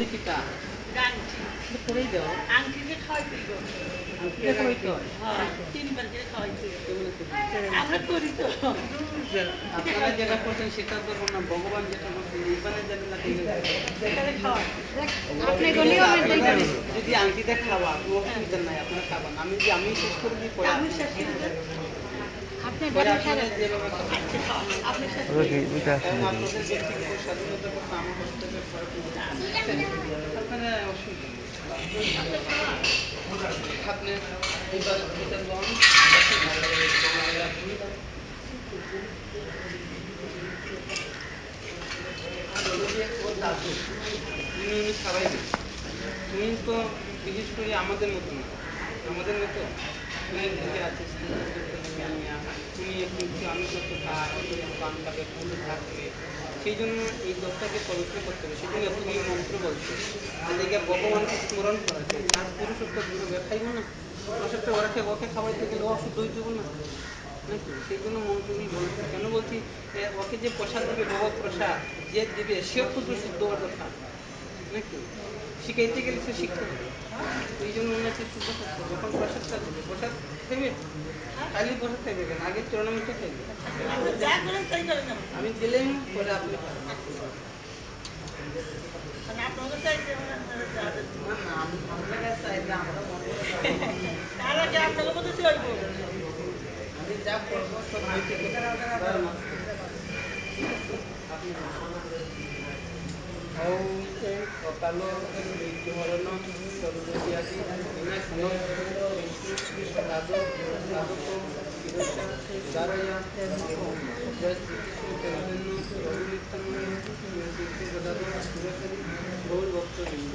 লিখিতা গাংটি করেই দাও আংটিতে খাওয়াইতে হইব। আংটিটা খাওয়াইতে হয় হ্যাঁ, 3 বার করে খাওয়াইতে হইব। কে বলেছে আমরা করি তো। আপনারা যেটা করছেন সেটা তো না ভগবান যেটা করছেন এইখানে যেটা না ঠিক আছে সেখানে খাওয়াই। আপনি গলিও মেনটেন আপনারা করেন। যদি আংটিটা খাওয়া কোনো অসুবিধা নাই আপনারা খাবান আমি শেষ করে দিই পরে আমি আপনি শেষ করে দেন। আপনি পরে বাড়ি আপনারা সারা দেন। যেভাবে খাবেন আচ্ছা, খাওয়ান। আপনি শেষ করে দেন। কারণ আপনাদের ব্যক্তিগত স্বাধীনতার কথা আমার হস্তক্ষেপ করা ঠিক না, আছে না, না। আপনারা অসুবিধা নেই আপনি খাওয়ান। আপনি এবার এটা লন ও দাদু উনি খাওয়াই দেন উনি তো বিশেষ করে আমাদের মতো না আমাদের মতো উনি থেকে আছে উনি একটু আমি যত খায় অত পান খাবে পুজো থাকবে সেই জন্য এই দোষটাকে পবিত্র করতে হবে সেই জন্য এতগুলি মন্ত্র বলছে এদিকে ভগবানকে স্মরণ করা যায় তার পুরুষত্ব দূরে খাইব না পুরুষত্ব ওকে খাওয়াইতে গেলে অশুদ্ধ হইতে না নাকি সেই জন্য মন্ত্রগুলি বলছি কেন বলছি ওকে যে প্রসাদ দেবে ভগবত প্রসাদ যে দেবে সেও ক্ষুদ্র শুদ্ধ হওয়ার কথা নাকি শিখাইতে গেলে সে শিখতে হবে এই জন্য ওনাকে শুদ্ধ থাকতে হবে যখন প্রসাদটা দেবে প্রসাদ খাইবে খাইলে প্রসাদ খাইবে কেন আগে চরণামৃত খাইবে আপনি যা করেন তাই করেন না। আমি দিলেন পরে আপনি খাবেন মানে আপনাদের চাইতে আপনারা যা দেন। না না আমরা কাছে চাইলে আমরা মনে করে তার আগে আপনাদের মধ্যে চলব। আমি যা করবো সব নৈতিকতা দ্বারা মাছ করবো। ঠিক আছে আপনি ওম অকালো মৃত্যুমরণম সর্বব্যাধি বিনাশনম বিষ্ণু সাধু সাধকম শিরসা ধারয়া ওম জয় শ্রীকৃষ্ণ চৈতন্য প্রভু নিত্যানন্দ শ্রী অদ্বৈত গদাধর শিবাসাদি গৌর ভক্তবৃন্দ